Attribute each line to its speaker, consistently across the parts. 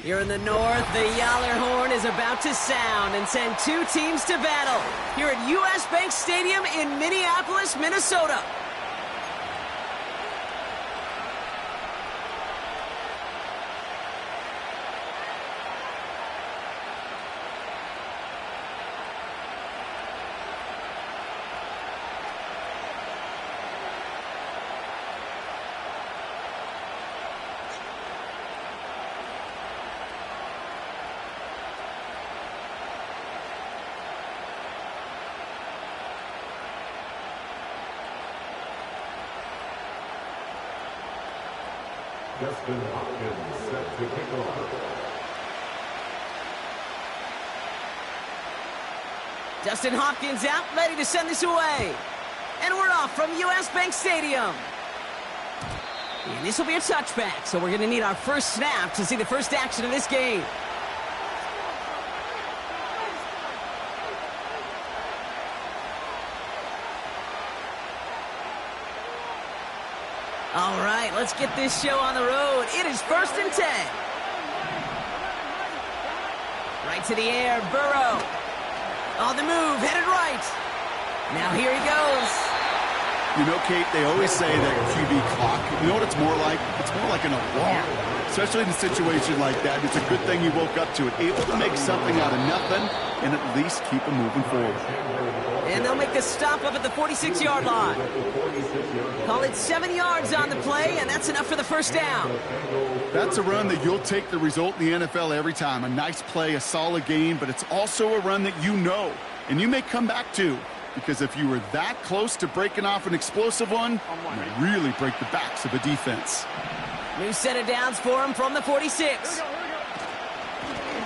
Speaker 1: Here in the north, the Yaller horn is about to sound and send two teams to battle here at U.S. Bank Stadium in Minneapolis, Minnesota.
Speaker 2: Dustin Hopkins set to kick off.
Speaker 1: Dustin Hopkins out, ready to send this away. And we're off from U.S. Bank Stadium. And this will be a touchback, so we're going to need our first snap to see the first action of this game. All right, let's get this show on the road. It is 1st and 10. Right to the air, Burrow. On the move, headed right. Now here he goes.
Speaker 3: You know, Kate, they always say that QB clock, you know what it's more like? It's more like an alarm, especially in a situation like that. It's a good thing you woke up to it, able to make something out of nothing and at least keep them moving forward.
Speaker 1: And they'll make the stop up at the 46-yard line. Call it 7 yards on the play, and that's enough for the first down.
Speaker 3: That's a run that you'll take the result in the NFL every time. A nice play, a solid game, but it's also a run that you know, and you may come back to. Because if you were that close to breaking off an explosive one, you might really break the backs of a defense.
Speaker 1: New set of downs for him from the 46.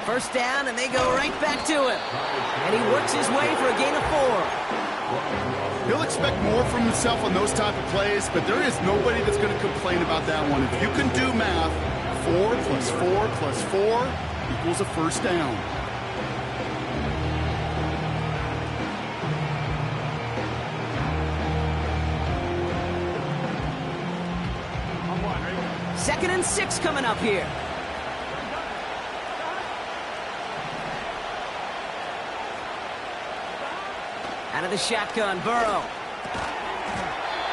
Speaker 1: First down, and they go right back to him. And he works his way for a gain of 4.
Speaker 3: He'll expect more from himself on those type of plays, but there is nobody that's going to complain about that one. If you can do math, 4 plus 4 plus 4 equals a first down.
Speaker 1: Second and 6 coming up here. Out of the shotgun, Burrow.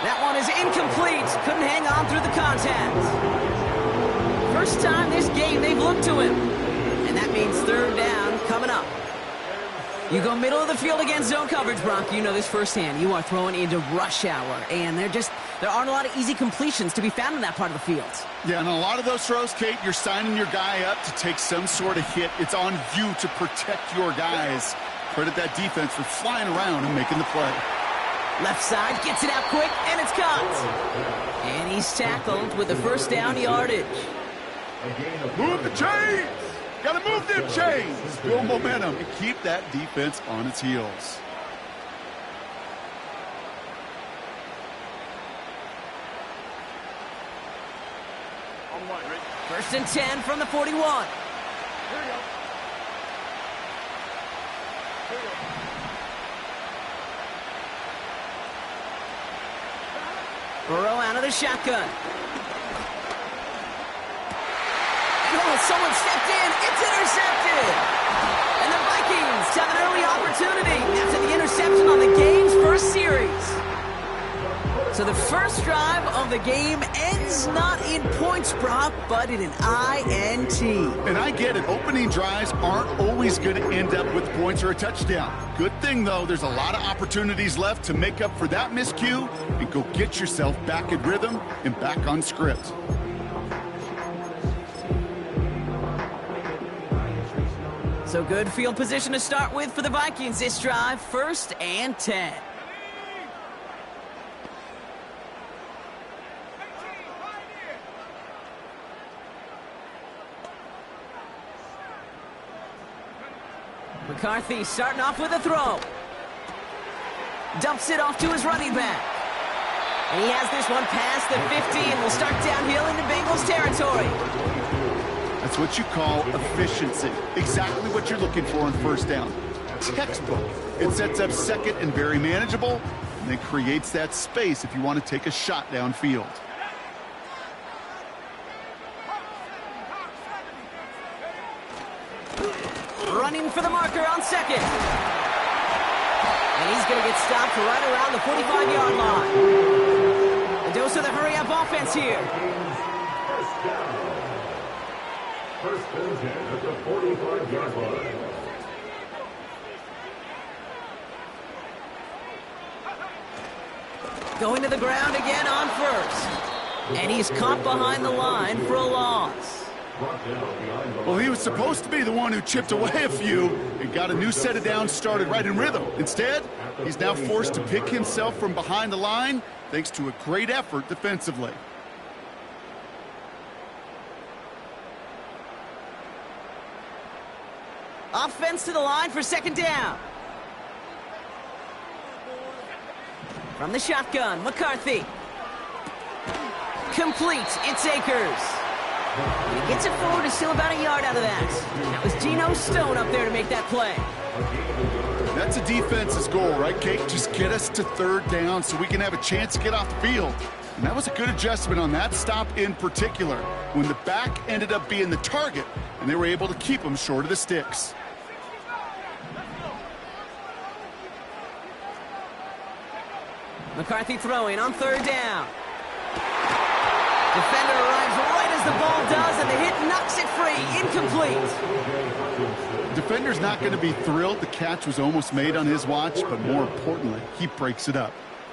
Speaker 1: That one is incomplete. Couldn't hang on through the contact. First time this game they've looked to him. And that means third down coming up. You go middle of the field against zone coverage, Brock. You know this firsthand. You are throwing into rush hour. And there aren't a lot of easy completions to be found in that part of the field.
Speaker 3: Yeah, and a lot of those throws, Kate, you're signing your guy up to take some sort of hit. It's on you to protect your guys. Credit that defense for flying around and making the play.
Speaker 1: Left side, gets it out quick, and it's caught. And he's tackled with the first down yardage.
Speaker 3: Move the chains! Gotta move them chains! Build momentum and keep that defense on its heels.
Speaker 1: First and 10 from the 41. Burrow out of the shotgun. Oh, someone stepped in. It's intercepted. And the Vikings have an early opportunity after the interception on the game's first series. So the first drive of the game ends not in points, Brock, but in an INT.
Speaker 3: And I get it. Opening drives aren't always going to end up with points or a touchdown. Good thing, though, there's a lot of opportunities left to make up for that miscue and go get yourself back in rhythm and back on script.
Speaker 1: So good field position to start with for the Vikings this drive. 1st and 10. McCarthy starting off with a throw. Dumps it off to his running back. And he has this one past the 50 and will start downhill into Bengals territory.
Speaker 3: That's what you call efficiency. Exactly what you're looking for on first down. Textbook. It sets up second and very manageable, and then creates that space if you want to take a shot downfield.
Speaker 1: Running for the marker on second. And he's going to get stopped right around the 45-yard line. A dose of the hurry-up offense here.
Speaker 2: First and 10 at the 45-yard line.
Speaker 1: Going to the ground again on first. And he's caught behind the line for a loss.
Speaker 3: Well, he was supposed to be the one who chipped away a few and got a new set of downs started right in rhythm. Instead, he's now forced to pick himself from behind the line thanks to a great effort defensively.
Speaker 1: Offense to the line for second down. From the shotgun, McCarthy. Complete. It's Akers. And he gets it forward to still about a yard out of that. That was Geno Stone up there to make that play.
Speaker 3: That's a defense's goal, right, Kate? Just get us to third down so we can have a chance to get off the field. And that was a good adjustment on that stop in particular, when the back ended up being the target, and they were able to keep him short of the sticks.
Speaker 1: McCarthy throwing on third down. Defender arrives right as the ball does, and the hit knocks it free. Incomplete.
Speaker 3: Defender's not going to be thrilled the catch was almost made on his watch, but more importantly, he breaks it up.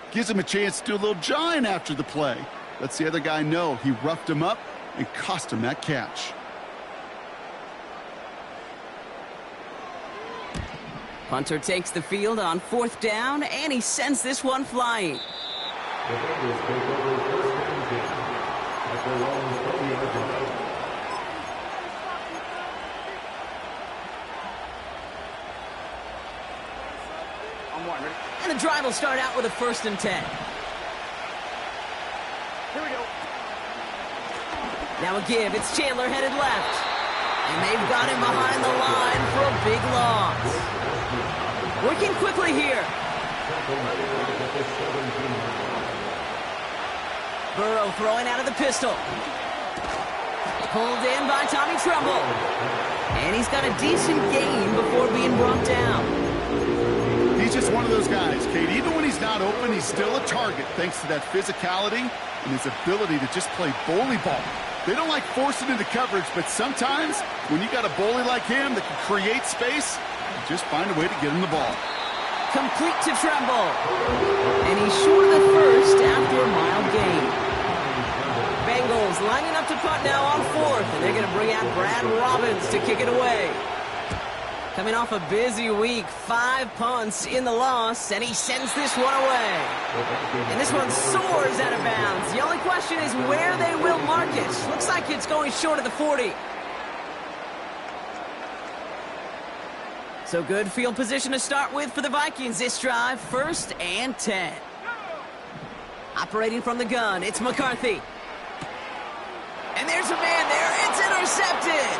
Speaker 3: Gives him a chance to do a little jawing after the play. Lets the other guy know he roughed him up and cost him that catch.
Speaker 1: Punter takes the field on fourth down, and he sends this one flying.
Speaker 2: The Bengals take over first and 10 at their own 30-yard line.
Speaker 1: And the drive will start out with a first and 10.
Speaker 4: Here we go.
Speaker 1: Now a give. It's Chandler headed left. And they've got him behind the line for a big loss. Working quickly here. Burrow throwing out of the pistol. Pulled in by Tommy Tremble. And he's got a decent gain before being brought down.
Speaker 3: He's just one of those guys, Kate. Even when he's not open, he's still a target thanks to that physicality and his ability to just play bully ball. They don't like forcing into coverage, but sometimes when you got a bully like him that can create space, you just find a way to get him the ball.
Speaker 1: Complete to Tremble. And he's short of the first after a mild gain. Bengals lining up to punt now on fourth, and they're going to bring out Brad Robbins to kick it away. Coming off a busy week, 5 punts in the loss, and he sends this one away. And this one soars out of bounds. The only question is where they will mark it. Looks like it's going short of the 40. So good field position to start with for the Vikings this drive. First and 10. Operating from the gun, it's McCarthy. And there's a man there. It's intercepted.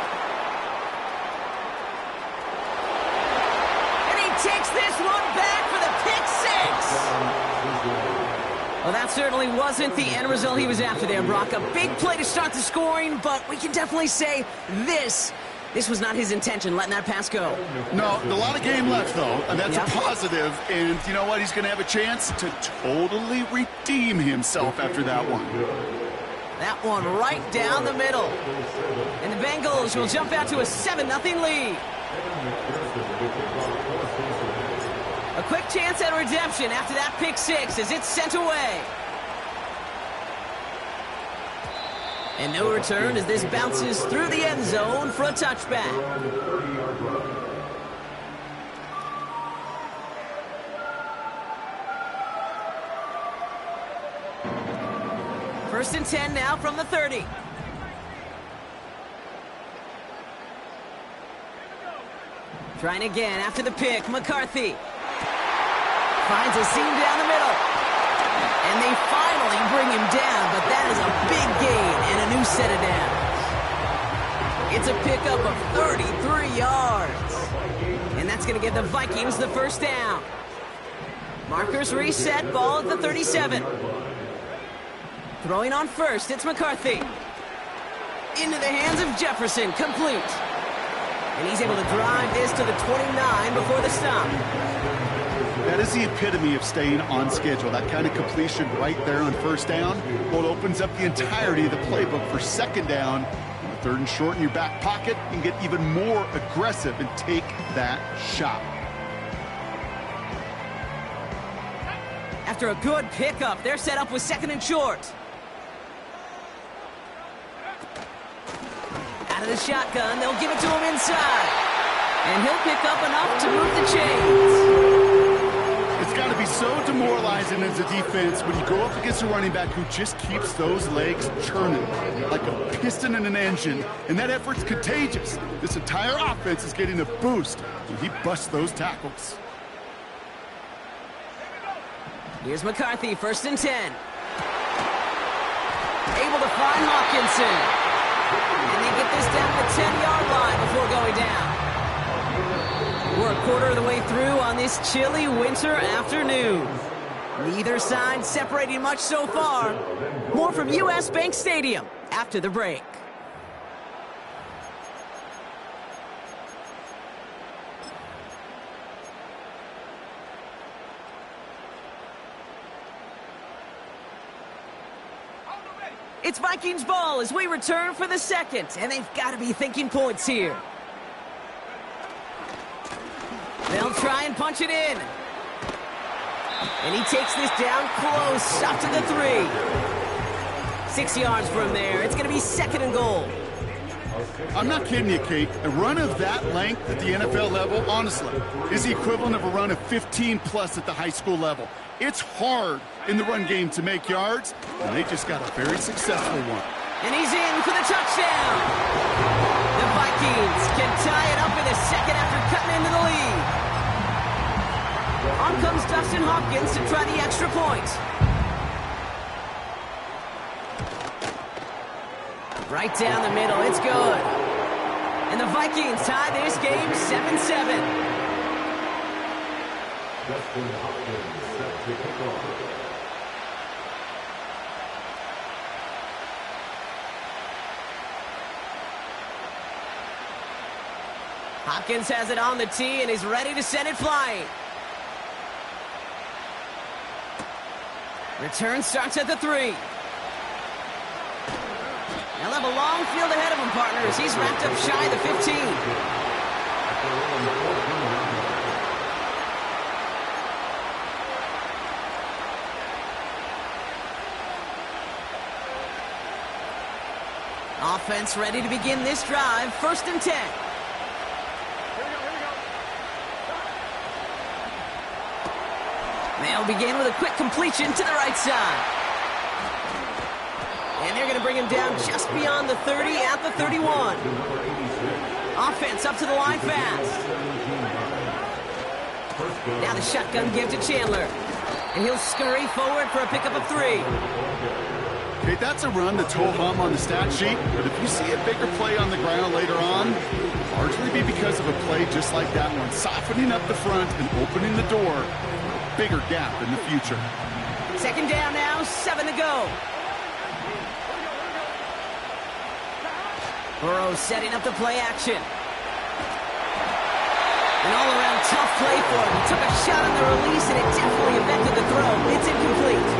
Speaker 1: Takes this one back for the pick six. Well, that certainly wasn't the end result he was after there, Brock. A big play to start the scoring, but we can definitely say this was not his intention, letting that pass go.
Speaker 3: No, a lot of game left, though, and that's a positive. And you know what? He's going to have a chance to totally redeem himself after that one.
Speaker 1: That one right down the middle. And the Bengals will jump out to a 7-0 lead. A quick chance at redemption after that pick six as it's sent away. And no return as this bounces through the end zone for a touchback. First and 10 now from the 30. Trying again after the pick, McCarthy. Finds a seam down the middle. And they finally bring him down, but that is a big gain and a new set of downs. It's a pickup of 33 yards. And that's going to give the Vikings the first down. Markers reset, ball at the 37. Throwing on first, it's McCarthy. Into the hands of Jefferson, complete. And he's able to drive this to the 29 before the stop.
Speaker 3: That is the epitome of staying on schedule. That kind of completion right there on first down. Well, it opens up the entirety of the playbook for second down. Third and short in your back pocket, you can get even more aggressive and take that shot.
Speaker 1: After a good pickup, they're set up with second and short. Out of the shotgun, they'll give it to him inside. And he'll pick up enough to move the chains.
Speaker 3: It's got to be so demoralizing as a defense when you go up against a running back who just keeps those legs churning like a piston in an engine, and that effort's contagious. This entire offense is getting a boost when he busts those tackles.
Speaker 1: Here's McCarthy, 1st and 10. Able to find Hawkinson. And they get this down to the 10-yard line before going down. We're a quarter of the way through on this chilly winter afternoon. Neither side separating much so far. More from U.S. Bank Stadium after the break. It's Vikings ball as we return for the second, and they've got to be thinking points here. They'll try and punch it in. And he takes this down close, up to the 3. 6 yards from there. It's going to be 2nd and goal.
Speaker 3: I'm not kidding you, Kate. A run of that length at the NFL level, honestly, is the equivalent of a run of 15-plus at the high school level. It's hard in the run game to make yards, and they just got a very successful one.
Speaker 1: And he's in for the touchdown. The Vikings can tie it up in the second after cutting into the lead. On comes Dustin Hopkins to try the extra point. Right down the middle, it's good. And the Vikings tie this game 7-7.
Speaker 2: Dustin Hopkins set to kick off.
Speaker 1: Hopkins has it on the tee and is ready to send it flying. Return starts at the 3. They'll have a long field ahead of him, partners. He's wrapped up shy of the 15. Offense ready to begin this drive. 1st and 10. They'll begin with a quick completion to the right side. And they're going to bring him down just beyond the 30 at the 31. Offense up to the line fast. Now the shotgun give to Chandler. And he'll scurry forward for a pickup of 3.
Speaker 3: Okay, that's a run that's ho-hum on the stat sheet, but if you see a bigger play on the ground later on, it'll largely be because of a play just like that one, softening up the front and opening the door for a bigger gap in the future.
Speaker 1: 2nd down now, 7 to go. Burrow setting up the play action. An all-around tough play for him. He took a shot on the release, and it definitely affected the throw. It's incomplete.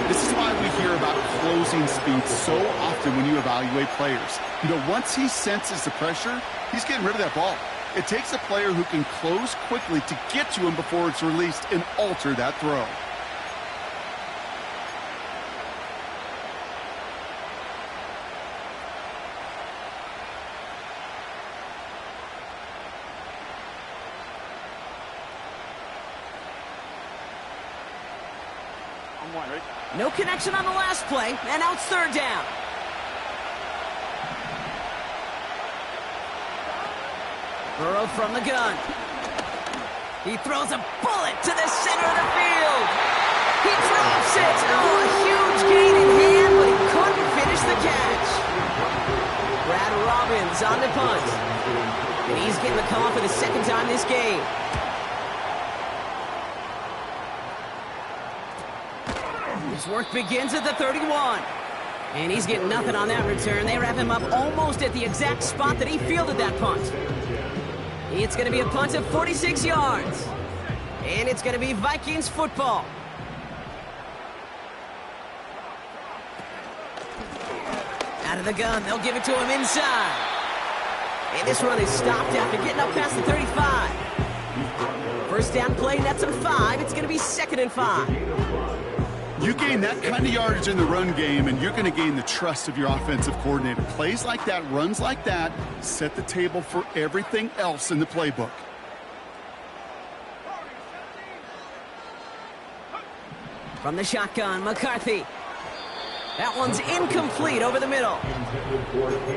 Speaker 3: This is why we hear about closing speed so often when you evaluate players. You know, once he senses the pressure, he's getting rid of that ball. It takes a player who can close quickly to get to him before it's released and alter that throw.
Speaker 1: No connection on the last play, and now it's 3rd down. Burrow from the gun. He throws a bullet to the center of the field. He drops it. Oh, a huge gain in hand, but he couldn't finish the catch. Brad Robbins on the punt. And he's getting the call for the 2nd time this game. His work begins at the 31. And he's getting nothing on that return. They wrap him up almost at the exact spot that he fielded that punt. It's going to be a punt of 46 yards. And it's going to be Vikings football. Out of the gun, they'll give it to him inside. And this run is stopped after getting up past the 35. First down play, nets him 5. It's going to be 2nd and 5.
Speaker 3: You gain that kind of yardage in the run game, and you're going to gain the trust of your offensive coordinator. Plays like that, runs like that, set the table for everything else in the playbook.
Speaker 1: From the shotgun, McCarthy. That one's incomplete over the middle.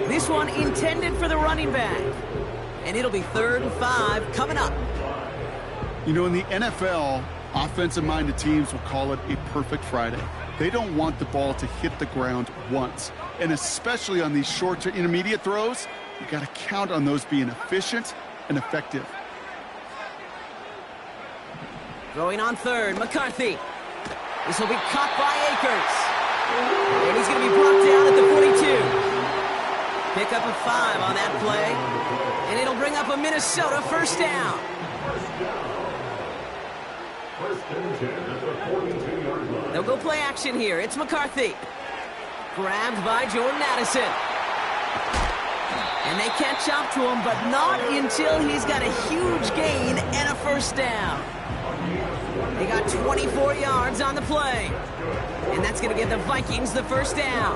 Speaker 1: This one intended for the running back. And it'll be 3rd and 5 coming up.
Speaker 3: You know, in the NFL, offensive-minded teams will call it a perfect Friday. They don't want the ball to hit the ground once. And especially on these short to intermediate throws, you got to count on those being efficient and effective.
Speaker 1: Throwing on 3rd, McCarthy. This will be caught by Akers. And he's going to be brought down at the 42. Pick up a 5 on that play. And it'll bring up a Minnesota first down. They'll go play action here. It's McCarthy. Grabbed by Jordan Addison. And they catch up to him, but not until he's got a huge gain and a first down. They got 24 yards on the play. And that's going to get the Vikings the first down.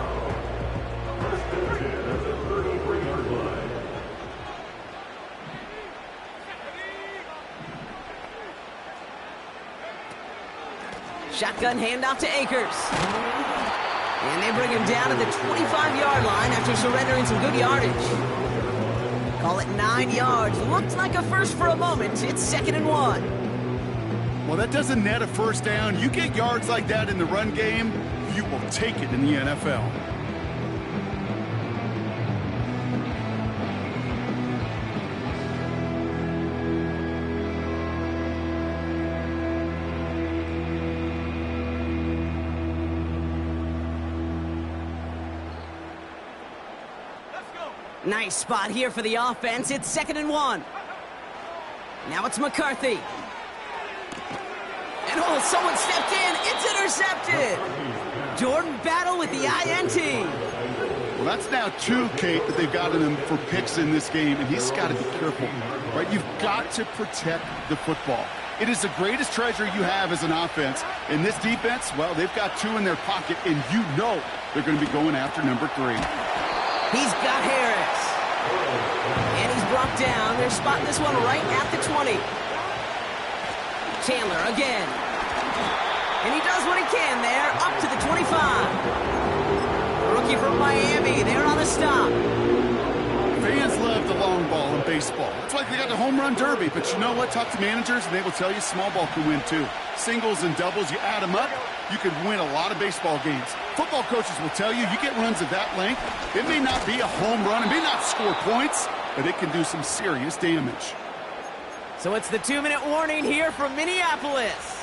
Speaker 1: Shotgun handoff to Akers. And they bring him down at the 25-yard line after surrendering some good yardage. Call it 9 yards. Looked like a first for a moment. It's 2nd and 1.
Speaker 3: Well, that doesn't net a first down. You get yards like that in the run game, you will take it in the NFL.
Speaker 1: Nice spot here for the offense. It's 2nd and 1. Now it's McCarthy. And oh, someone stepped in. It's intercepted. Jordan Battle with the INT.
Speaker 3: Well, that's now 2, Kate, that they've gotten him for picks in this game, and he's got to be careful. Right? You've got to protect the football. It is the greatest treasure you have as an offense. In this defense, well, they've got 2 in their pocket, and you know they're going to be going after number 3.
Speaker 1: He's got Harris. And he's brought down. They're spotting this one right at the 20. Chandler again. And he does what he can there, up to the 25. Rookie from Miami, they're on the stop.
Speaker 3: Fans love the long ball in baseball. It's like they got the home run derby, but you know what? Talk to managers, and they will tell you small ball can win too. Singles and doubles, you add them up, you could win a lot of baseball games. Football coaches will tell you, you get runs of that length, it may not be a home run, it may not score points, but it can do some serious damage.
Speaker 1: So it's the 2-minute warning here from Minneapolis.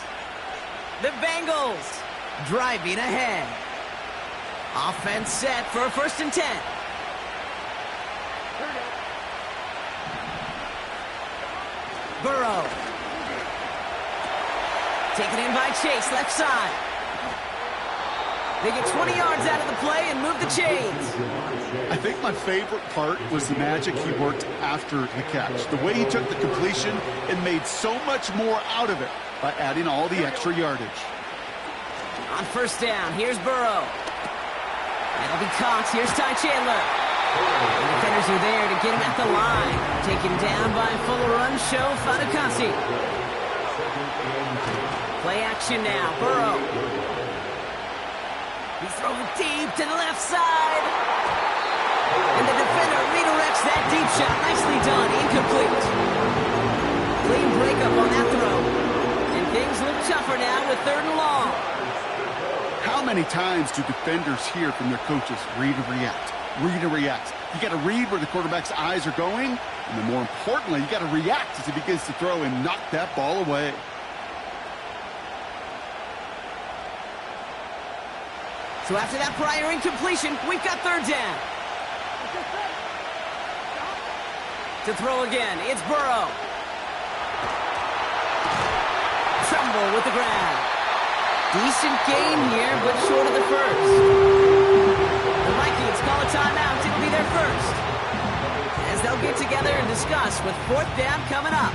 Speaker 1: The Bengals driving ahead. Offense set for a 1st and 10. Burrow. Taken in by Chase, left side. They get 20 yards out of the play and move the chains.
Speaker 3: I think my favorite part was the magic he worked after the catch. The way he took the completion and made so much more out of it by adding all the extra yardage.
Speaker 1: On 1st down, here's Burrow. That'll be Cox. Here's Ty Chandler. The defenders are there to get him at the line. Taken down by full run show Fatukasi. Play action now. Burrow. He's throwing deep to the left side. And the defender redirects that deep shot. Nicely done. Incomplete. Clean breakup on that throw. And things look tougher now with 3rd and long.
Speaker 3: How many times do defenders hear from their coaches, read and react, read and react? You got to read where the quarterback's eyes are going, and then more importantly, you got to react as he begins to throw and knock that ball away.
Speaker 1: So after that prior incompletion, we've got third down. To throw again, it's Burrow. Trumble with the grab. Decent gain here, but short of the first. The Vikings call a timeout. It'll be their first. As they'll get together and discuss with fourth down coming up.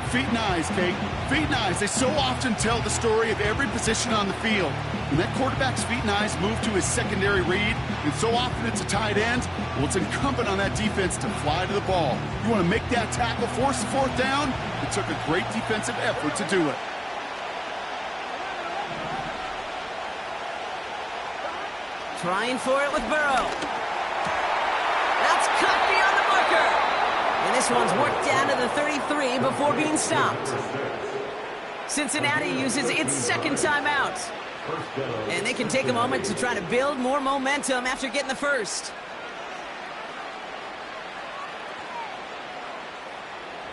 Speaker 3: Feet and eyes, Kate. Feet and eyes. They so often tell the story of every position on the field. When that quarterback's feet and eyes move to his secondary read, and so often it's a tight end, well, it's incumbent on that defense to fly to the ball. You want to make that tackle, force the fourth down? It took a great defensive effort to do it.
Speaker 1: Trying for it with Burrow. That's cut beyond the marker. And this one's worked down to the 33 before being stopped. Cincinnati uses its second timeout. And they can take a moment to try to build more momentum after getting the first.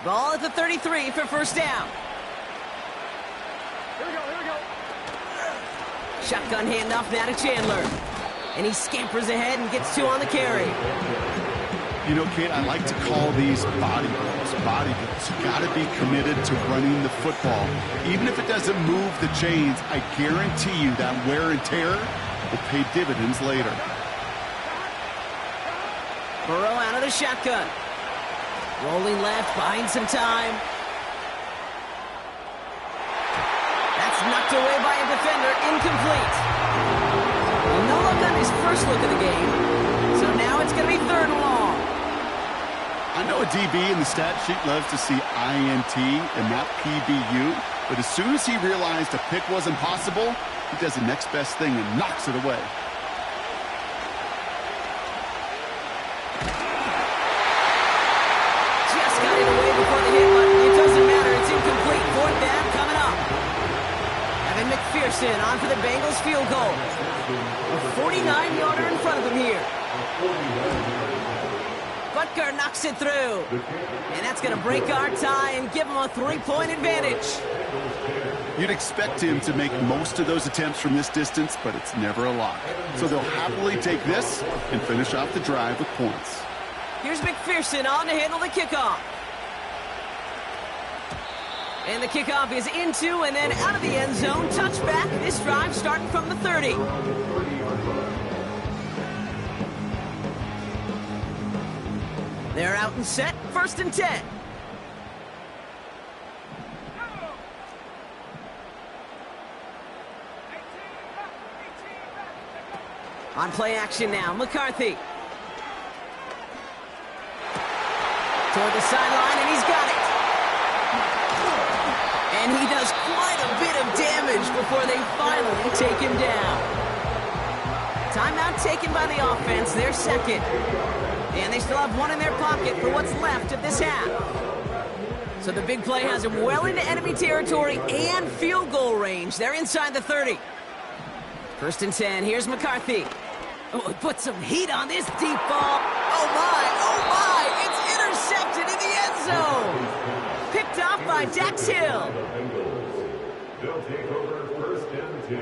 Speaker 1: Ball at the 33 for first down.
Speaker 4: Here we go.
Speaker 1: Shotgun handoff now to Chandler. And he scampers ahead and gets two on the carry.
Speaker 3: You know, Kate, I like to call these body blows. Body blows. You got to be committed to running the football. Even if it doesn't move the chains, I guarantee you that wear and tear will pay dividends later.
Speaker 1: Burrow out of the shotgun. Rolling left, buying some time. That's knocked away by a defender, incomplete. Well, no look on his first look of the game. So now it's going to be third and long.
Speaker 3: I know a DB in the stat sheet loves to see INT and not PBU, but as soon as he realized a pick wasn't possible, he does the next best thing and knocks it away.
Speaker 1: Just got it away before the hit button. It doesn't matter. It's incomplete. Fourth down coming up. Evan McPherson on for the Bengals field goal. A 49-yarder in front of them here. Butker knocks it through. And that's going to break our tie and give him a 3-point advantage.
Speaker 3: You'd expect him to make most of those attempts from this distance, but it's never a lock. So they'll happily take this and finish off the drive with points.
Speaker 1: Here's McPherson on to handle the kickoff. And the kickoff is into and then out of the end zone. Touchback. This drive starting from the 30. They're out and set. First and 10. On play action now. McCarthy. Toward the sideline, and he's got it. And he does quite a bit of damage before they finally take him down. Timeout taken by the offense, their second. And they still have one in their pocket for what's left of this half. So the big play has them well into enemy territory and field goal range. They're inside the 30. First and 10, here's McCarthy. Oh, he put some heat on this deep ball. Oh my, it's intercepted in the end zone. Picked off by Dax Hill.
Speaker 2: They'll take over first and 10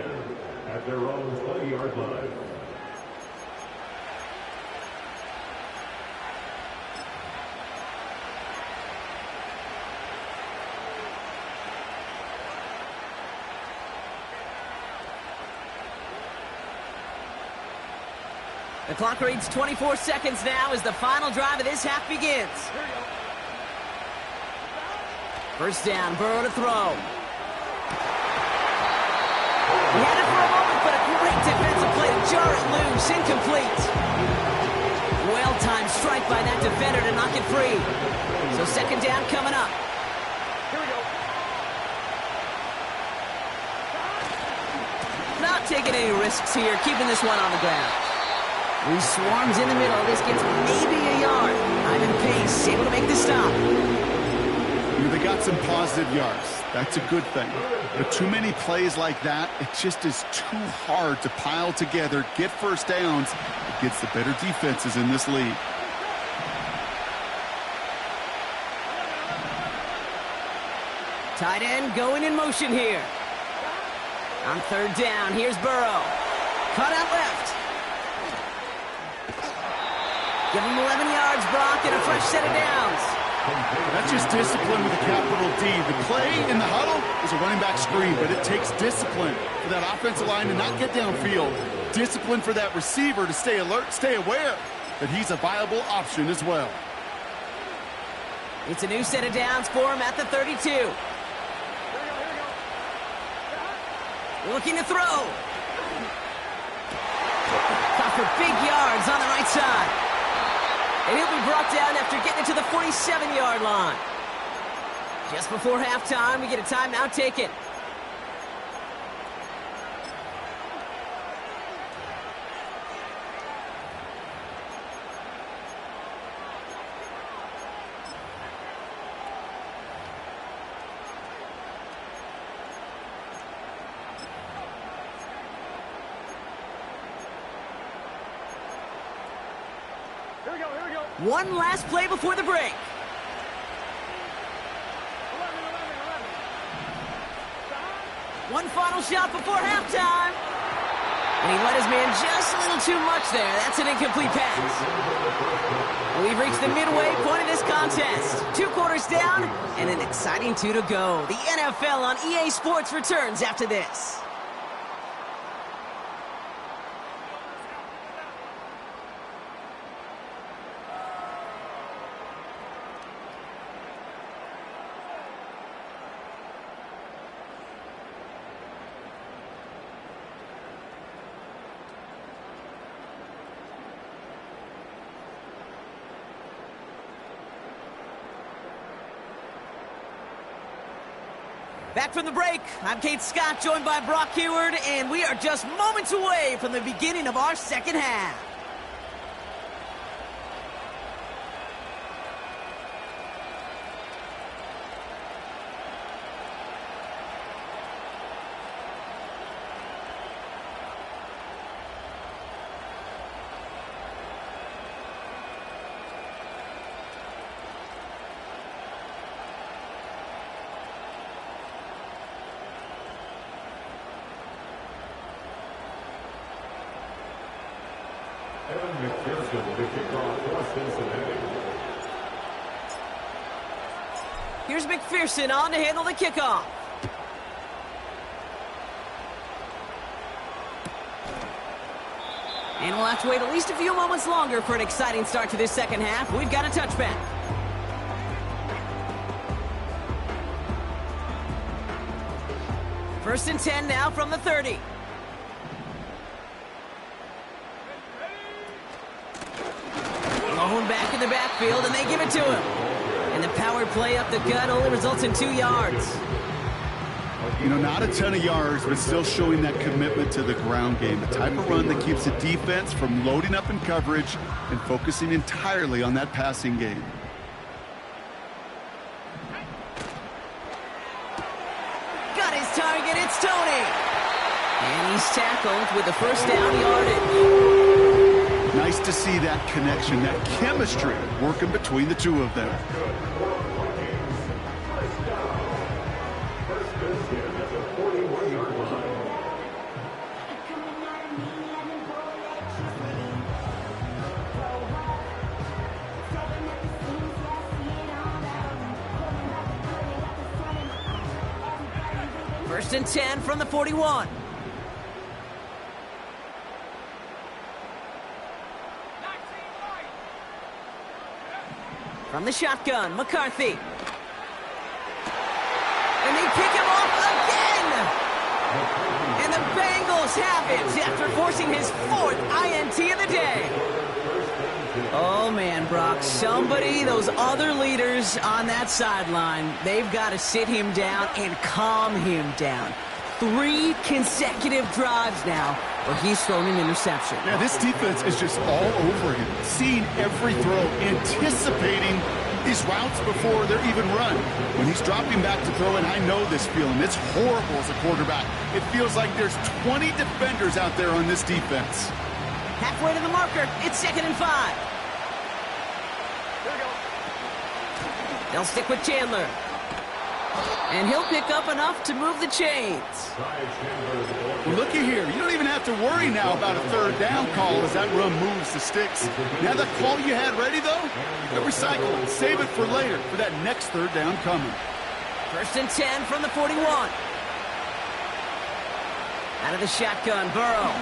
Speaker 2: at their own 20-yard line.
Speaker 1: The clock reads 24 seconds now as the final drive of this half begins. First down, Burrow to throw. He had it for a moment, but a great defensive play to jar it loose. Incomplete. Well-timed strike by that defender to knock it free. So second down coming up.
Speaker 4: Here we go.
Speaker 1: Not taking any risks here, keeping this one on the ground. He swarms in the middle. This gets maybe a yard. Ivan Pace able to make the stop.
Speaker 3: They got some positive yards. That's a good thing. But too many plays like that, it just is too hard to pile together, get first downs against the better defenses in this league.
Speaker 1: Tight end going in motion here. On third down, here's Burrow. Cut out left. Give him 11 yards, Brock, and a fresh set of downs.
Speaker 3: That's just discipline with a capital D. The play in the huddle is a running back screen, but it takes discipline for that offensive line to not get downfield. Discipline for that receiver to stay alert, stay aware that he's a viable option as well.
Speaker 1: It's a new set of downs for him at the 32. Looking to throw. Caught for big yards on the right side. And he'll be brought down after getting it to the 47-yard line. Just before halftime, we get a timeout taken. One last play before the break. One final shot before halftime. And he let his man just a little too much there. That's an incomplete pass. We've reached the midway point of this contest. 2 quarters down and an exciting 2 to go. The NFL on EA Sports returns after this. Back from the break, I'm Kate Scott, joined by Brock Heward, and we are just moments away from the beginning of our second half. Here's McPherson on to handle the kickoff. And we'll have to wait at least a few moments longer for an exciting start to this second half. We've got a touchback. First and 10 now from the 30. Mahone back in the backfield, and they give it to him. And the power play up the gut only results in 2 yards.
Speaker 3: You know, not a ton of yards, but still showing that commitment to the ground game. A type of run that keeps the defense from loading up in coverage and focusing entirely on that passing game.
Speaker 1: Got his target, it's Tony. And he's tackled with the first down yardage.
Speaker 3: Nice to see that connection, that chemistry working between the two of them.
Speaker 1: First and 10 from the 41. From the shotgun, McCarthy. And they pick him off again! And the Bengals have it after forcing his 4th INT of the day. Oh, man, Brock, somebody, those other leaders on that sideline, they've got to sit him down and calm him down. 3 consecutive drives now where he's thrown an interception.
Speaker 3: Yeah, this defense is just all over him, seeing every throw, anticipating these routes before they're even run. When he's dropping back to throw, and I know this feeling, it's horrible as a quarterback. It feels like there's 20 defenders out there on this defense.
Speaker 1: Halfway to the marker, it's 2nd and 5. They'll stick with Chandler. And he'll pick up enough to move the chains.
Speaker 3: Well, looky here. You don't even have to worry now about a third down call as that run moves the sticks. Now that call you had ready, though, you recycle it. Save it for later for that next third down coming.
Speaker 1: 1st and 10 from the 41. Out of the shotgun, Burrow.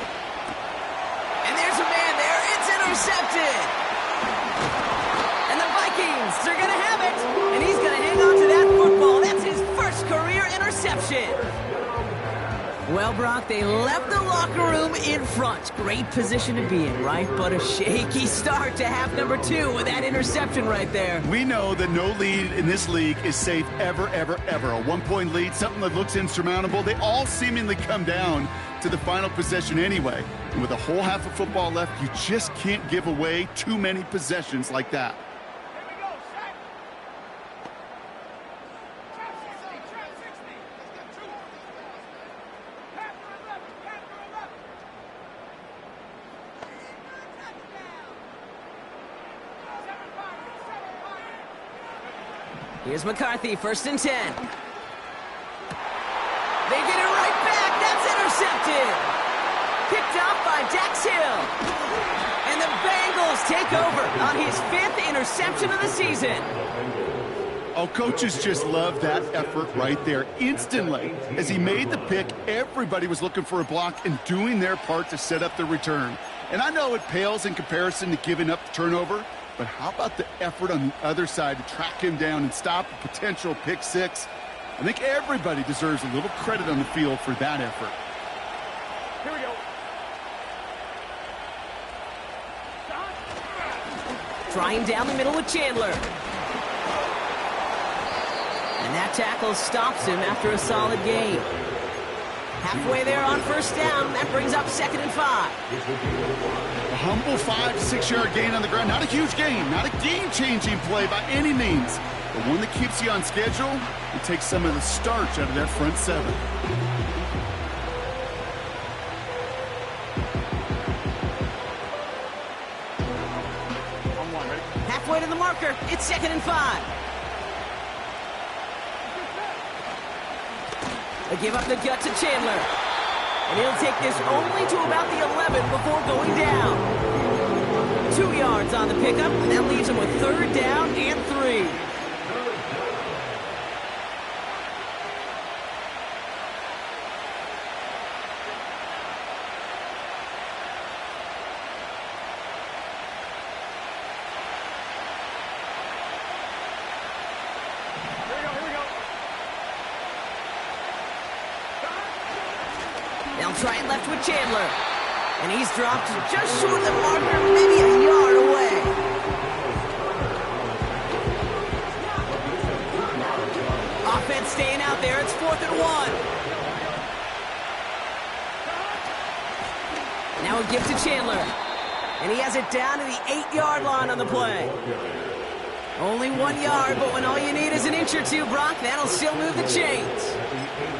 Speaker 1: And there's a man there. It's intercepted. And the Vikings are going to have it. And he's going to hang on to that football. That's his first career interception. Well, Brock, they left the locker room in front. Great position to be in, right? But a shaky start to half number 2 with that interception right there.
Speaker 3: We know that no lead in this league is safe ever, ever, ever. A one-point lead, something that looks insurmountable. They all seemingly come down to the final possession anyway. And with a whole half of football left, you just can't give away too many possessions like that.
Speaker 1: Here's McCarthy, 1st and 10. They get it right back. That's intercepted. Picked off by Dax Hill. And the Bengals take over on his 5th interception of the season.
Speaker 3: Oh, coaches just love that effort right there. Instantly, as he made the pick, everybody was looking for a block and doing their part to set up the return. And I know it pales in comparison to giving up the turnover, but how about the effort on the other side to track him down and stop a potential pick six? I think everybody deserves a little credit on the field for that effort.
Speaker 4: Here we go.
Speaker 1: Trying down the middle with Chandler. And that tackle stops him after a solid gain. Halfway there on 1st down. That brings up 2nd and 5.
Speaker 3: A humble 5 to 6 yard gain on the ground. Not a huge gain, not a game-changing play by any means, but one that keeps you on schedule and takes some of the starch out of that front 7.
Speaker 1: Halfway to the marker. It's 2nd and 5. They give up the gut to Chandler. And he'll take this only to about the 11 before going down. 2 yards on the pickup, and that leaves him with 3rd down and 3. They'll try it left with Chandler. And he's dropped just short of the marker, maybe a yard away. Offense staying out there. It's 4th and 1. Now a give to Chandler. And he has it down to the 8-yard line on the play. Only 1 yard, but when all you need is an inch or two, Brock, that'll still move the chains.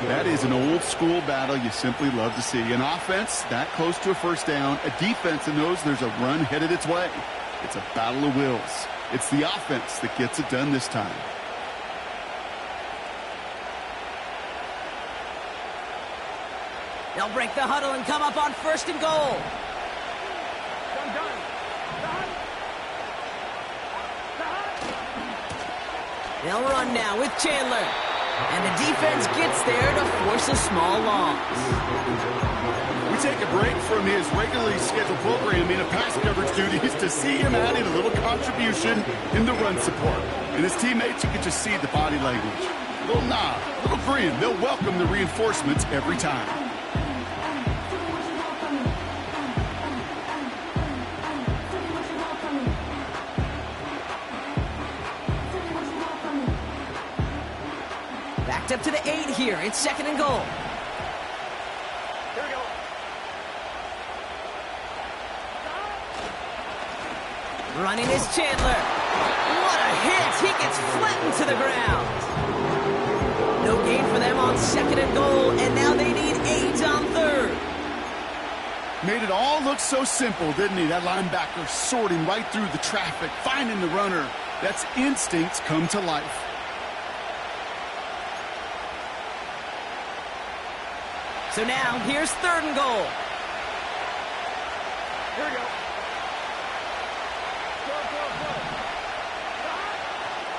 Speaker 3: That is an old-school battle you simply love to see. An offense that close to a 1st down, a defense that knows there's a run headed its way. It's a battle of wills. It's the offense that gets it done this time.
Speaker 1: They'll break the huddle and come up on 1st and goal. They'll run now with Chandler. And the defense gets there to force a small loss.
Speaker 3: We take a break from his regularly scheduled programming of pass coverage duties to see him adding a little contribution in the run support. And his teammates, you can just see the body language. A little nod, a little grin. They'll welcome the reinforcements every time.
Speaker 1: Backed up to the 8 here. It's 2nd and goal.
Speaker 4: Here we go.
Speaker 1: Running is Chandler. What a hit. He gets flattened to the ground. No gain for them on 2nd and goal, and now they need 8 on 3rd.
Speaker 3: Made it all look so simple, didn't he? That linebacker sorting right through the traffic, finding the runner. That's instincts come to life.
Speaker 1: So now, here's 3rd and goal.
Speaker 4: Here we go.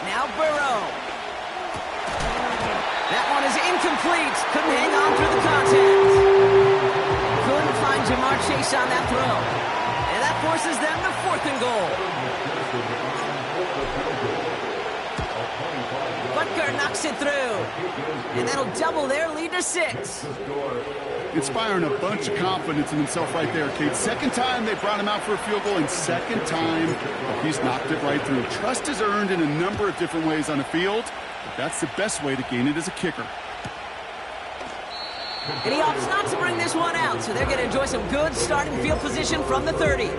Speaker 1: Now Burrow. That one is incomplete. Couldn't hang on through the contact. Couldn't find Jamar Chase on that throw. And that forces them to 4th and goal. Butker knocks it through. And that'll double their lead to 6.
Speaker 3: Inspiring a bunch of confidence in himself right there, Kate. 2nd time they brought him out for a field goal, and 2nd time he's knocked it right through. Trust is earned in a number of different ways on the field, but that's the best way to gain it as a kicker.
Speaker 1: And he opts not to bring this one out, so they're going to enjoy some good starting field position from the 30.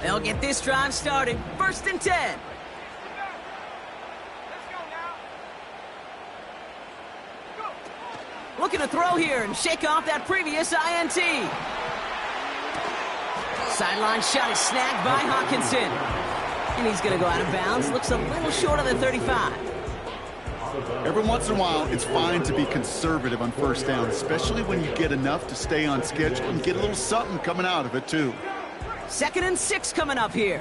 Speaker 1: They'll get this drive started. 1st and 10. Looking to throw here and shake off that previous INT. Sideline shot is snagged by Hawkinson. And he's going to go out of bounds. Looks a little short of the 35.
Speaker 3: Every once in a while, it's fine to be conservative on 1st down, especially when you get enough to stay on schedule and get a little something coming out of it, too.
Speaker 1: 2nd and 6 coming up here.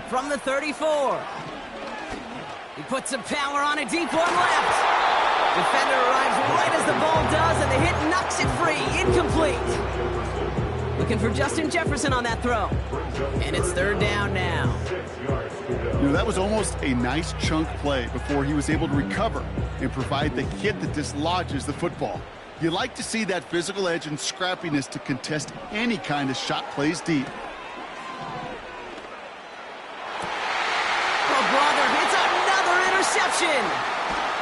Speaker 1: From the 34. He puts some power on a deep one left. Defender arrives right as the ball does, and the hit knocks it free. Incomplete. Looking for Justin Jefferson on that throw. And it's 3rd down now.
Speaker 3: You know, that was almost a nice chunk play before he was able to recover and provide the hit that dislodges the football. You like to see that physical edge and scrappiness to contest any kind of shot plays deep.
Speaker 1: It's another interception.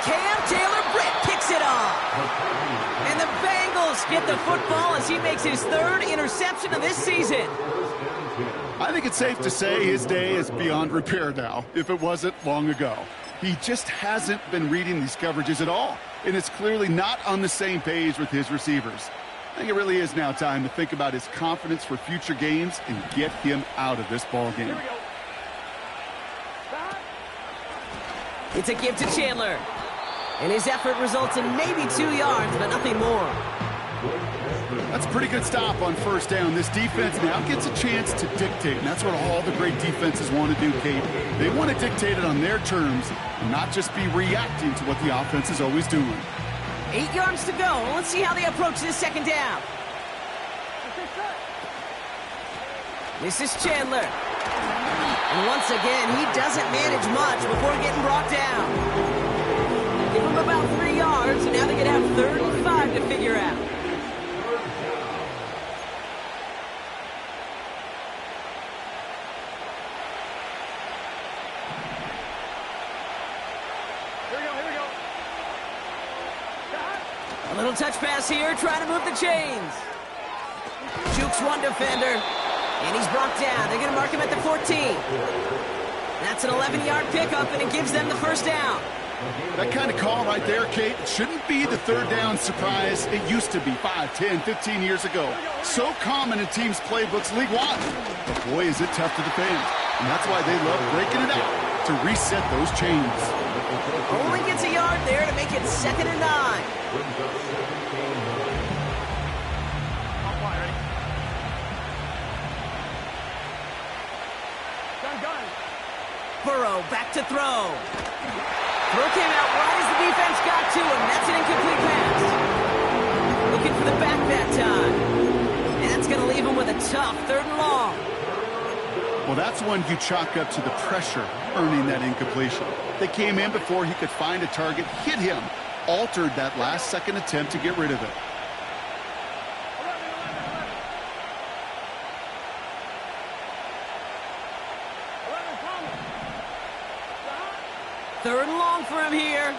Speaker 1: Cam Taylor-Britt kicks it off. And the Bengals get the football as he makes his 3rd interception of this season.
Speaker 3: I think it's safe to say his day is beyond repair now, if it wasn't long ago. He just hasn't been reading these coverages at all, and it's clearly not on the same page with his receivers. I think it really is now time to think about his confidence for future games and get him out of this ball game.
Speaker 1: It's a give to Chandler. And his effort results in maybe 2 yards, but nothing more.
Speaker 3: That's a pretty good stop on 1st down. This defense now gets a chance to dictate, and that's what all the great defenses want to do, Kate. They want to dictate it on their terms and not just be reacting to what the offense is always doing.
Speaker 1: 8 yards to go. Let's see how they approach this 2nd down. This is Chandler. And once again, he doesn't manage much before getting brought down. Give him about 3 yards, and now they're going to have 3rd and 5 to figure out. A little touch pass here, trying to move the chains. Jukes one defender. And he's brought down. They're going to mark him at the 14. That's an 11-yard pickup, and it gives them the 1st down.
Speaker 3: That kind of call right there, Kate, shouldn't be the 3rd down surprise it used to be 5, 10, 15 years ago. So common in teams' playbooks league-wide. But boy, is it tough to defend. And that's why they love breaking it out to reset those chains.
Speaker 1: Only gets a yard there to make it 2nd and 9. Burrow back to throw. Throw came out right as the defense got to him. That's an incomplete pass. Looking for the back that time. And that's going to leave him with a tough 3rd and long.
Speaker 3: Well, that's one you chalk up to the pressure earning that incompletion. They came in before he could find a target, hit him, altered that last-second attempt to get rid of it.
Speaker 1: Third and long for him here.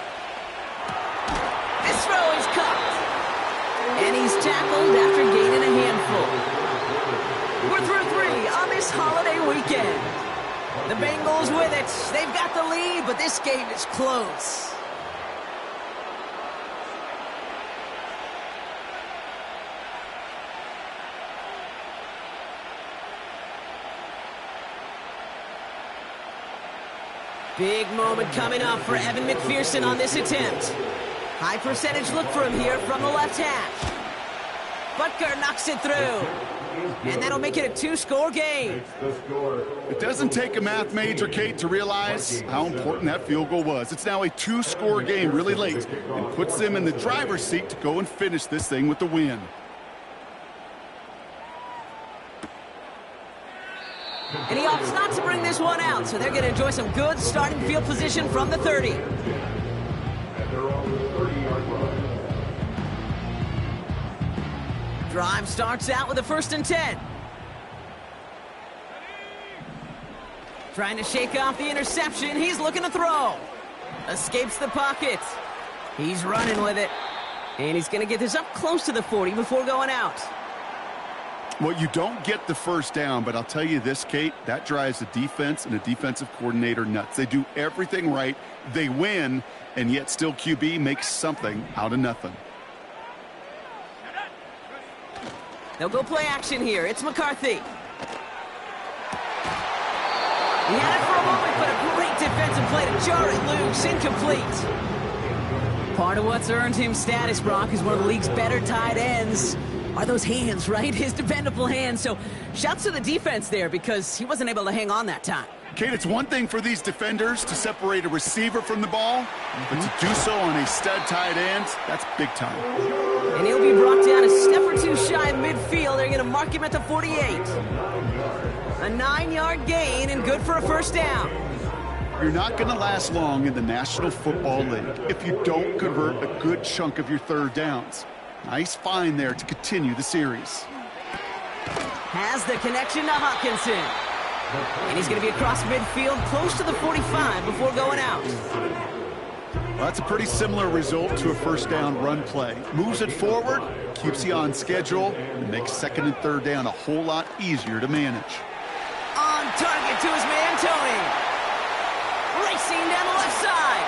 Speaker 1: This throw is cut. And he's tackled after gaining a handful. We're through 3 on this holiday weekend. The Bengals with it. They've got the lead, but this game is close. Big moment coming up for Evan McPherson on this attempt. High percentage look for him here from the left hash. Butker knocks it through. And that'll make it a 2-score game.
Speaker 3: It doesn't take a math major, Kate, to realize how important that field goal was. It's now a 2-score game really late and puts them in the driver's seat to go and finish this thing with the win.
Speaker 1: And he opts not to bring this one out, so they're going to enjoy some good starting field position from the 30.
Speaker 2: And they're on the 30-yard line.
Speaker 1: Drive starts out with a 1st and 10. Trying to shake off the interception. He's looking to throw. Escapes the pocket. He's running with it. And he's going to get this up close to the 40 before going out.
Speaker 3: Well, you don't get the first down, but I'll tell you this, Kate, that drives the defense and the defensive coordinator nuts. They do everything right. They win, and yet still QB makes something out of nothing.
Speaker 1: They'll go play action here. It's McCarthy. He had it for a moment, but a great defensive play to jar it loose. Incomplete. Part of what's earned him status, Brock, is one of the league's better tight ends. Are those hands, right? His dependable hands. So shouts to the defense there because he wasn't able to hang on that time.
Speaker 3: Kate, it's one thing for these defenders to separate a receiver from the ball, but to do so on a stud tight end, that's big time.
Speaker 1: And he'll be brought down a step or two shy of midfield. They're going to mark him at the 48. A 9-yard gain and good for a 1st down.
Speaker 3: You're not going to last long in the National Football League if you don't convert a good chunk of your 3rd downs. Nice find there to continue the series.
Speaker 1: Has the connection to Hawkinson. And he's going to be across midfield, close to the 45 before going out.
Speaker 3: Well, that's a pretty similar result to a 1st down run play. Moves it forward, keeps you on schedule, and makes 2nd and 3rd down a whole lot easier to manage.
Speaker 1: On target to his man, Tony. Racing down the left side.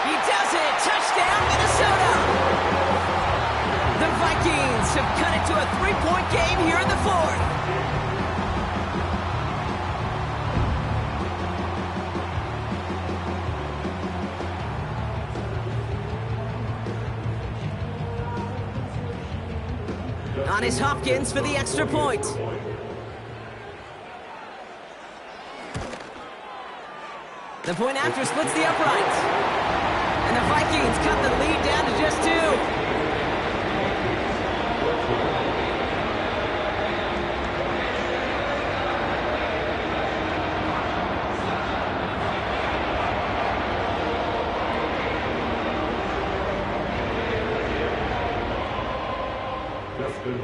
Speaker 1: He does it. Touchdown, Minnesota. The Vikings have cut it to a 3-point game here in the 4th. On is Hopkins for the extra point. The point after splits the uprights. And the Vikings cut the lead down to just 2.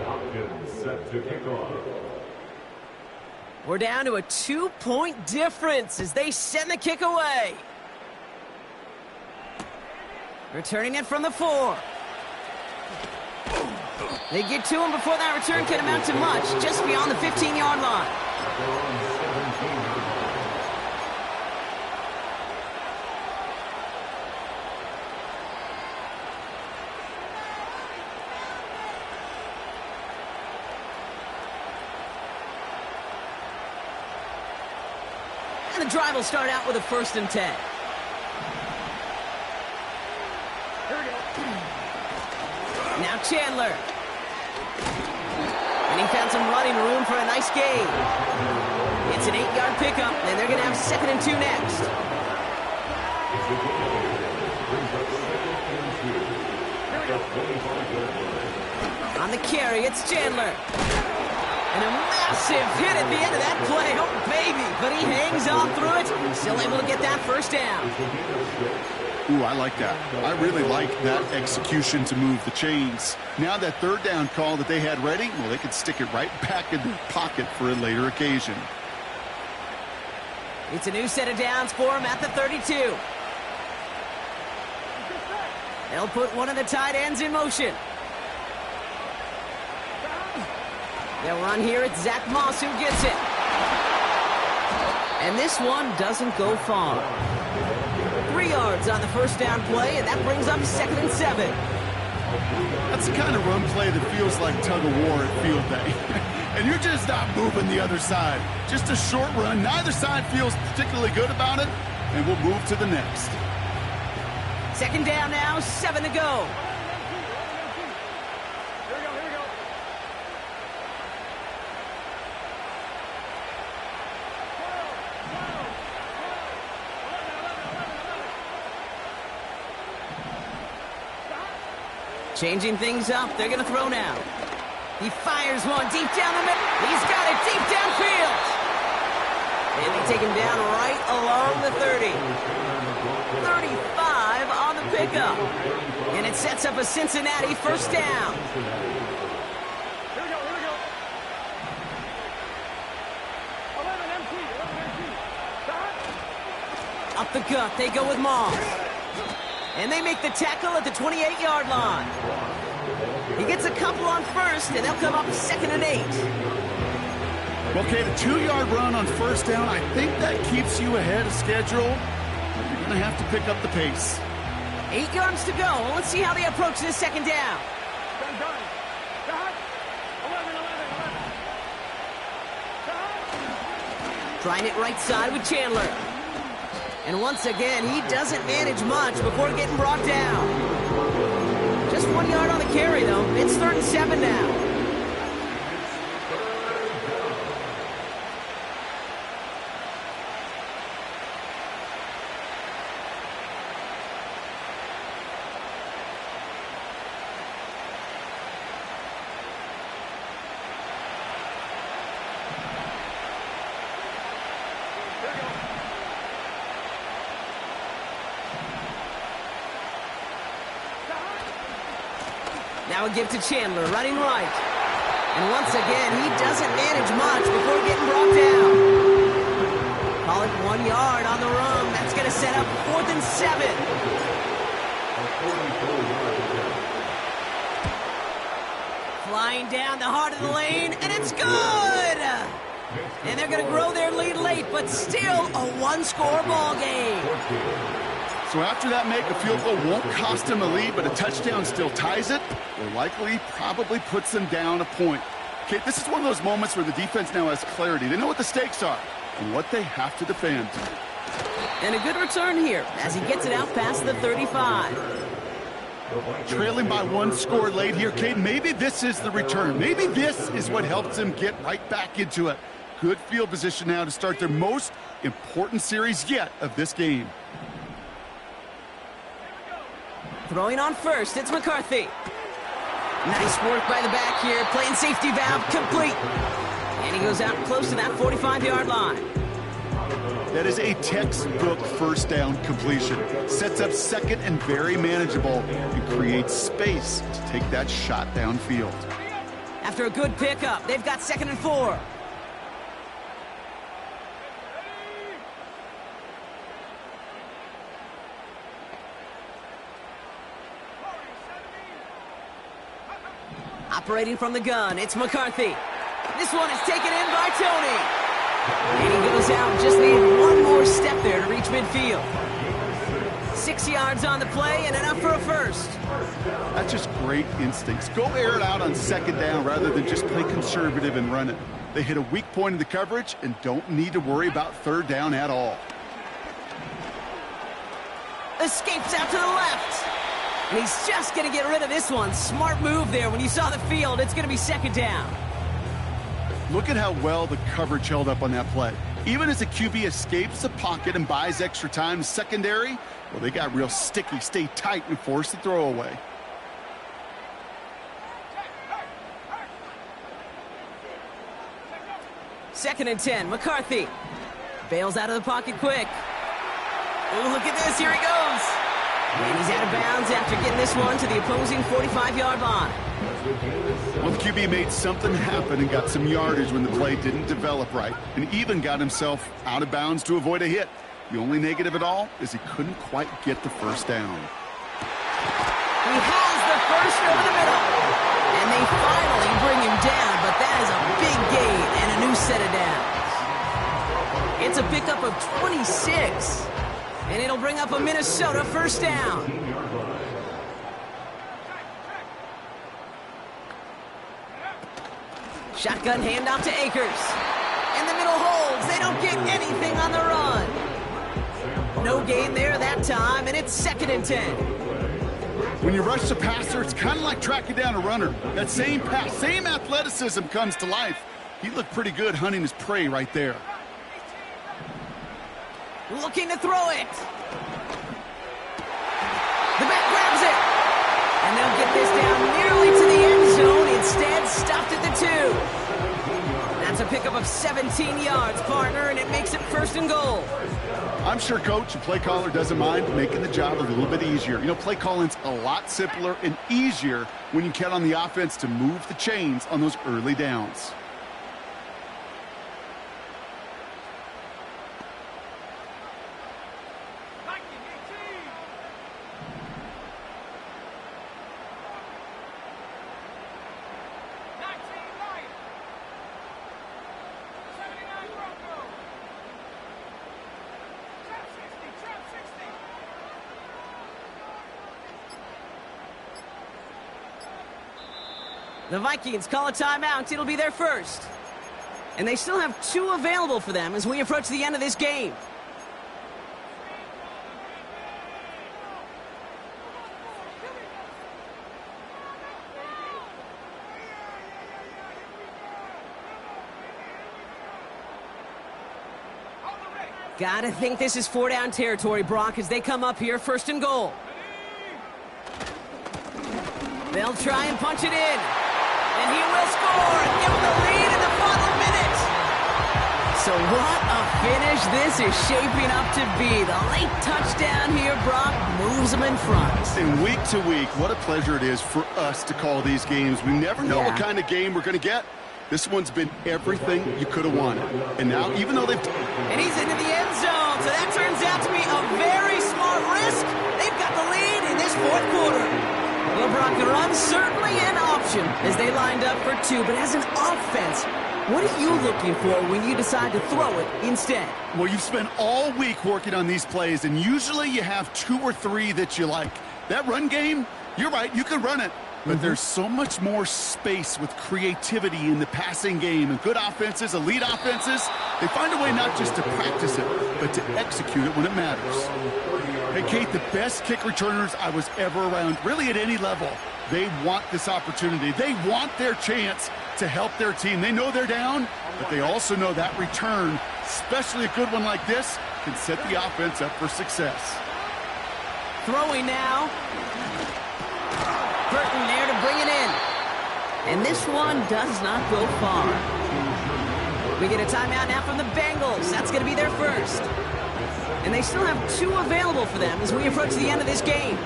Speaker 2: Hopkins set to kick off.
Speaker 1: We're down to a 2-point difference as they send the kick away. Returning it from the 4. They get to him before that return can amount to much, just beyond the 15-yard line. And the drive will start out with a 1st and 10. Now Chandler. And he found some running room for a nice gain. It's an 8-yard pickup, and they're going to have 2nd and 2 next. On the carry, it's Chandler. And a massive hit at the end of that play. Oh, baby. But he hangs on through it. Still able to get that 1st down.
Speaker 3: Ooh, I like that. I really like that execution to move the chains. Now that 3rd down call that they had ready, well, they could stick it right back in their pocket for a later occasion.
Speaker 1: It's a new set of downs for him at the 32. They'll put one of the tight ends in motion. They'll run here. It's Zach Moss who gets it. And this one doesn't go far. 3 yards on the 1st down play, and that brings up 2nd and 7.
Speaker 3: That's the kind of run play that feels like tug-of-war at field day. And you're just not moving the other side. Just a short run. Neither side feels particularly good about it, and we'll move to the next.
Speaker 1: Second down now, 7 to go.
Speaker 4: Here we go, here we go.
Speaker 1: Changing things up, they're gonna throw now. He fires one deep down the middle. He's got it deep downfield. And they take him down right along the 30. 35 on the pickup. And it sets up a Cincinnati first down.
Speaker 4: Here we go, here we go. 11 MT, 11 MT. Stop.
Speaker 1: Up the gut, they go with Moss. And they make the tackle at the 28-yard line. He gets a couple on first, and they'll come up 2nd and 8.
Speaker 3: Okay, the 2-yard run on first down, I think that keeps you ahead of schedule. You're going to have to pick up the pace.
Speaker 1: 8 yards to go. Let's see how they approach this second down.
Speaker 4: Done, done. Stop. 11, 11, 11. Stop.
Speaker 1: Trying it right side with Chandler. And once again, he doesn't manage much before getting brought down. Just 1 yard on the carry, though. It's 3rd and 7 now. Now a give to Chandler, running right. And once again, he doesn't manage much before getting brought down. Call it 1 yard on the run. That's going to set up 4th and 7. Flying down the heart of the lane, and it's good! And they're going to grow their lead late, but still a one-score ball game.
Speaker 3: So after that make, a field goal won't cost him a lead, but a touchdown still ties it, or likely probably puts them down a point. Okay, this is one of those moments where the defense now has clarity. They know what the stakes are and what they have to defend.
Speaker 1: And a good return here as he gets it out past the 35.
Speaker 3: Trailing by 1 score late here, Kate. Maybe this is the return. Maybe this is what helps them get right back into it. Good field position now to start their most important series yet of this game.
Speaker 1: Throwing on first, it's McCarthy. Nice work by the back here, playing safety valve complete. And he goes out close to that 45-yard line.
Speaker 3: That is a textbook first down completion. Sets up second and very manageable and creates space to take that shot downfield.
Speaker 1: After a good pickup, they've got 2nd and 4. Operating from the gun, it's McCarthy. This one is taken in by Tony. And he goes out, just needed one more step there to reach midfield. 6 yards on the play and enough for a first.
Speaker 3: That's just great instincts. Go air it out on 2nd down rather than just play conservative and run it. They hit a weak point in the coverage and don't need to worry about 3rd down at all.
Speaker 1: Escapes out to the left. And he's just going to get rid of this one. Smart move there. When you saw the field, it's going to be 2nd down.
Speaker 3: Look at how well the coverage held up on that play. Even as the QB escapes the pocket and buys extra time, secondary, well, they got real sticky, stay tight, and force the throw away.
Speaker 1: Second and 10, McCarthy. Bails out of the pocket quick. Oh, look at this, here he goes. And he's out of bounds after getting this one to the opposing 45-yard line.
Speaker 3: Well, the QB made something happen and got some yardage when the play didn't develop right, and even got himself out of bounds to avoid a hit. The only negative at all is he couldn't quite get the first down.
Speaker 1: He has the first over the middle. And they finally bring him down, but that is a big gain and a new set of downs. It's a pickup of 26. And it'll bring up a Minnesota first down. Shotgun handoff to Akers. In the middle holds. They don't get anything on the run. no gain there that time, and it's 2nd and 10.
Speaker 3: When you rush the passer, it's kind of like tracking down a runner. That same pass, same athleticism comes to life. He looked pretty good hunting his prey right there.
Speaker 1: Looking to throw it. The back grabs it. And they'll get this down nearly to the end zone. Instead, stopped at the 2. That's a pickup of 17 yards, partner, and it makes it 1st and goal.
Speaker 3: I'm sure coach and play caller doesn't mind making the job a little bit easier. You know, play calling's a lot simpler and easier when you count on the offense to move the chains on those early downs.
Speaker 1: The Vikings call a timeout. It'll be their first. And they still have 2 available for them as we approach the end of this game. Gotta think this is 4-down territory, Brock, as they come up here 1st and goal. They'll try and punch it in. And he will score and give them the lead in the final minute. So what a finish this is shaping up to be. The late touchdown here, Brock, moves them in front.
Speaker 3: And week to week, what a pleasure it is for us to call these games. We never know what kind of game we're going to get. This one's been everything you could have wanted. And now, even though they've...
Speaker 1: And he's into the end zone, so that turns out to be a very smart risk. They've got the lead in this 4th quarter. Well, Brock, the run's certainly an option as they lined up for 2, but as an offense, what are you looking for when you decide to throw it instead?
Speaker 3: Well, you've spent all week working on these plays, and usually you have 2 or 3 that you like. That run game, you're right, you can run it. But there's so much more space with creativity in the passing game. And good offenses, elite offenses, they find a way not just to practice it, but to execute it when it matters. Hey, Kate, the best kick returners I was ever around, really at any level, they want this opportunity. They want their chance to help their team. They know they're down, but they also know that return, especially a good one like this, can set the offense up for success.
Speaker 1: Throwing now. Burton there to bring it in. And this one does not go far. We get a timeout now from the Bengals. That's going to be their first. And they still have 2 available for them as we approach the end of this game.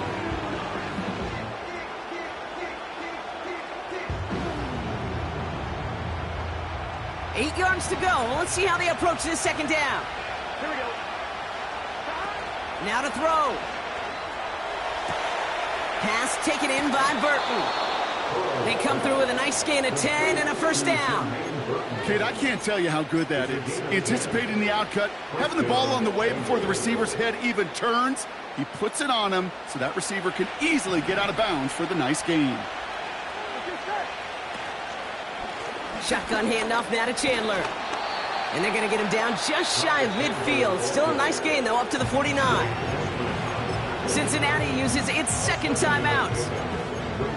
Speaker 1: Eight yards to go. Well, let's see how they approach this 2nd down.
Speaker 4: Here we go.
Speaker 1: Now to throw. Pass taken in by Burton. They come through with a nice gain of 10 and a 1st down.
Speaker 3: Kate, I can't tell you how good that is. Anticipating the outcut, having the ball on the way before the receiver's head even turns, he puts it on him so that receiver can easily get out of bounds for the nice gain.
Speaker 1: Shotgun handoff now to Chandler. And they're going to get him down just shy of midfield. Still a nice gain, though, up to the 49. Cincinnati uses its 2nd timeout.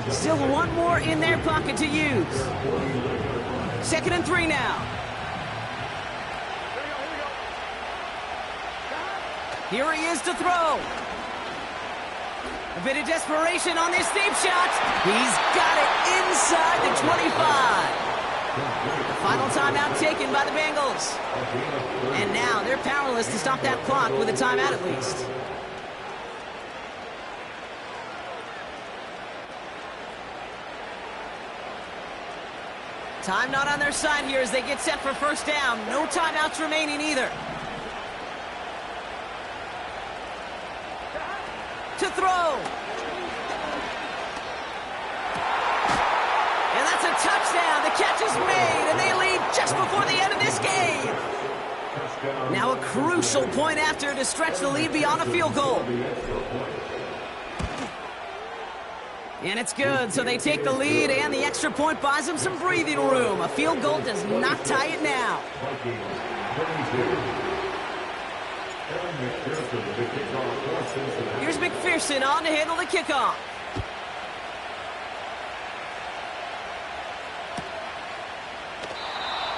Speaker 1: Still 1 more in their pocket to use. 2nd and 3 now. Here he is to throw. A bit of desperation on this deep shot. He's got it inside the 25. The final timeout taken by the Bengals. And now they're powerless to stop that clock with a timeout at least. Time not on their side here as they get set for 1st down. No timeouts remaining either. To throw. And that's a touchdown. The catch is made, and they lead just before the end of this game. Now a crucial point after to stretch the lead beyond a field goal. And it's good, so they take the lead, and the extra point buys them some breathing room. A field goal does not tie it now.
Speaker 2: McPherson with the kickoff for Cincinnati.
Speaker 1: Here's McPherson on to handle the kickoff.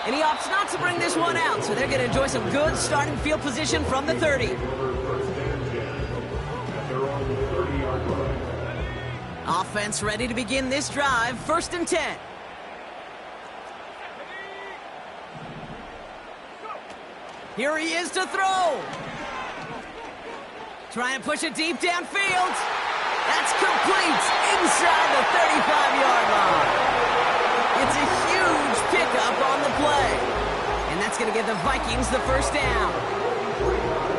Speaker 1: And he opts not to bring this one out, so they're going to enjoy some good starting field position from the 30.
Speaker 2: First and 10. At their own 30-yard line.
Speaker 1: Offense ready to begin this drive. 1st and 10. Here he is to throw. Trying to push it deep downfield. That's complete inside the 35-yard line. It's a huge pickup on the play. And that's going to give the Vikings the first down.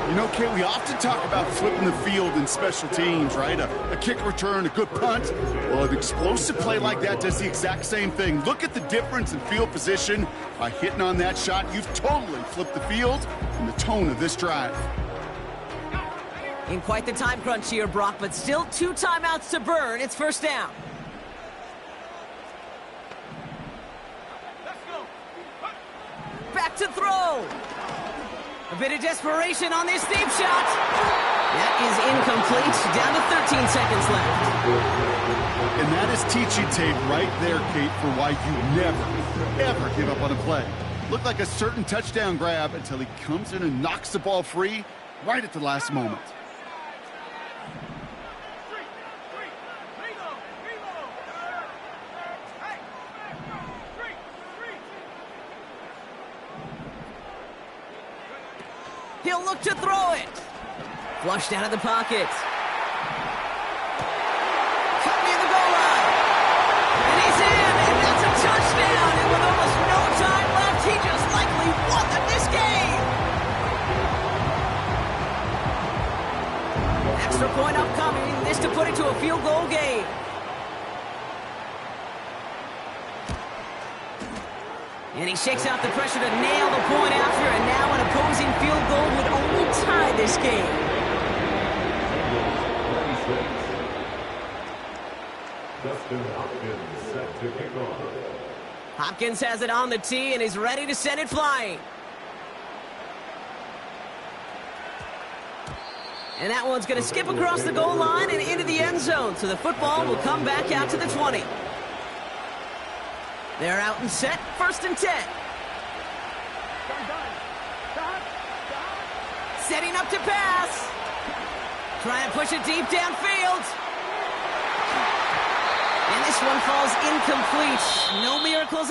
Speaker 3: You know, Kate, we often talk about flipping the field in special teams, right? A kick return, a good punt. Well, an explosive play like that does the exact same thing. Look at the difference in field position. By hitting on that shot, you've totally flipped the field and the tone of this drive.
Speaker 1: In quite the time crunch here, Brock, but still 2 timeouts to burn. It's first down. Back to throw. A bit of desperation on this deep shot. That is incomplete. Down to 13 seconds left.
Speaker 3: And that is teaching tape right there, Kate, for why you never, ever give up on a play. Looked like a certain touchdown grab until he comes in and knocks the ball free right at the last moment.
Speaker 1: He'll look to throw it. Flushed out of the pocket. Cut near the goal line. And he's in, and that's a touchdown. And with almost no time left, he just likely won this game. Extra point upcoming. This to put it to a field goal game. And he shakes out the pressure to nail the point after, and now an opposing field goal would only tie this game.
Speaker 2: Justin Hopkins set to kick off.
Speaker 1: Hopkins has it on the tee and is ready to send it flying. And that one's going to skip across the goal line and into the end zone, so the football will come back out to the 20. They're out and set, 1st and 10. Setting up to pass. Trying to push it deep downfield. And this one falls incomplete. No miracles.